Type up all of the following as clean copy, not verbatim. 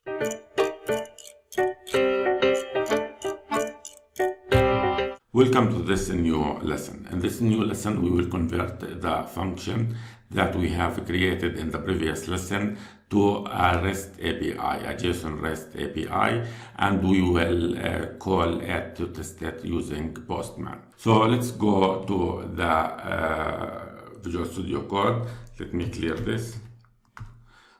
Welcome to this new lesson. In this new lesson, we will convert the function that we have created in the previous lesson to a REST API, a JSON REST API, and we will call it to test it using Postman. So let's go to the Visual Studio Code. Let me clear this.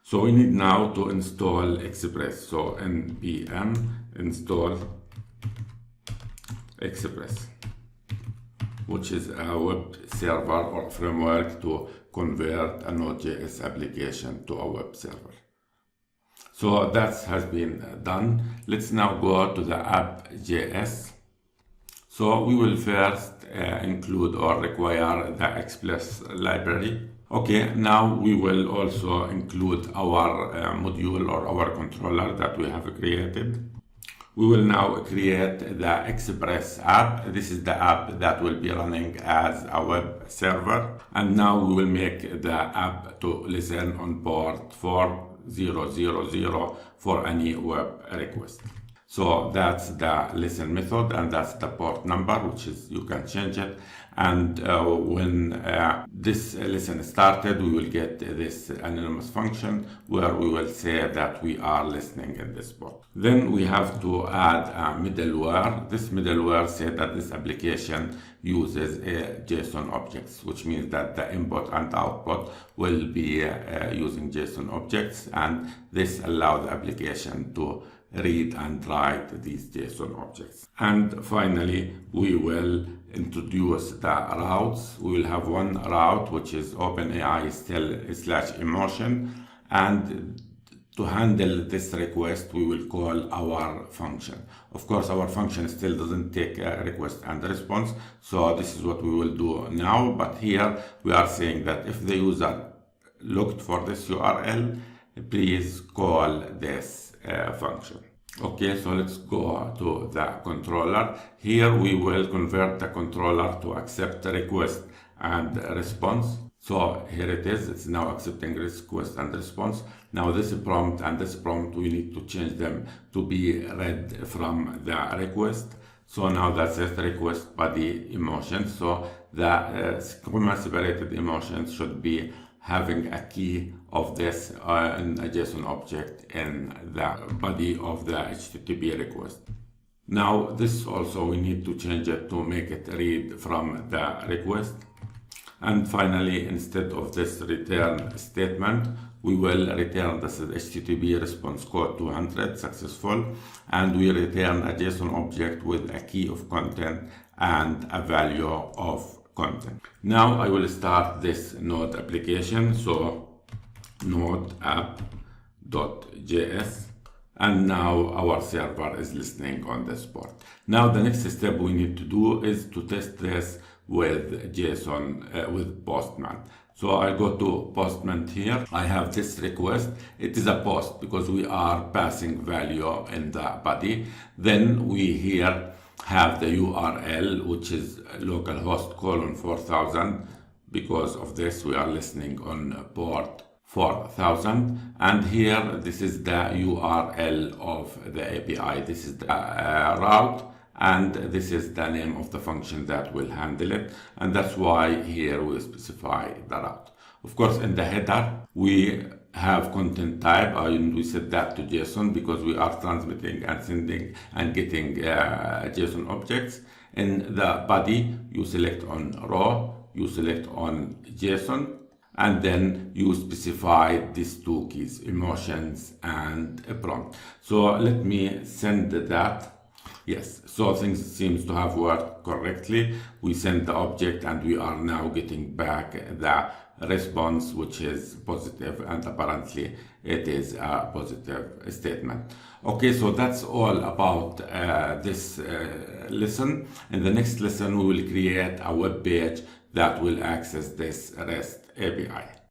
So we need now to install Express. So npm install Express, which is a web server or framework to convert a Node.js application to a web server. So that has been done. Let's now go to the app.js. So we will first include or require the Express library. Okay, now we will also include our module or our controller that we have created. We will now create the Express app. This is the app that will be running as a web server. And now we will make the app to listen on port 4000 for any web request. So that's the listen method, and that's the port number, which is, you can change it. And when this listen started, we will get this anonymous function where we will say that we are listening in this port. Then we have to add a middleware. This middleware says that this application uses JSON objects, which means that the input and output will be using JSON objects, and this allows the application to read and write these JSON objects. And finally, we will introduce the routes. We will have one route, which is OpenAI /emotion, and to handle this request, we will call our function. Of course, our function still doesn't take a request and response, so this is what we will do now. But here we are saying that if the user looked for this URL, please call this function. Okay, so let's go to the controller. Here we will convert the controller to accept request and response. So here it is, it's now accepting request and response. Now this prompt and this prompt, we need to change them to be read from the request. So now that says request body emotion. So the comma-separated emotions should be having a key of this in a JSON object in the body of the HTTP request. Now this also we need to change it to make it read from the request. And finally, instead of this return statement, we will return this HTTP response code 200 successful, and we return a JSON object with a key of content and a value of content. Now I will start this Node application. So Node app.js, and now our server is listening on this port. Now the next step we need to do is to test this with JSON with Postman. So I go to Postman here. I have this request. It is a post because we are passing value in the body. Then we here have the URL, which is localhost :4000. Because of this, we are listening on port 4000. And here, this is the URL of the API. This is the route, and this is the name of the function that will handle it. And that's why here we specify the route. Of course, in the header, we have content type, and we set that to JSON because we are transmitting and sending and getting JSON objects. In the body, you select on raw, you select on JSON, and then you specify these two keys, emotions and a prompt. So let me send that. Yes, so things seems to have worked correctly. We send the object and we are now getting back the response, which is positive, and apparently it is a positive statement. Okay, so that's all about this lesson. In the next lesson, we will create a web page that will access this REST API.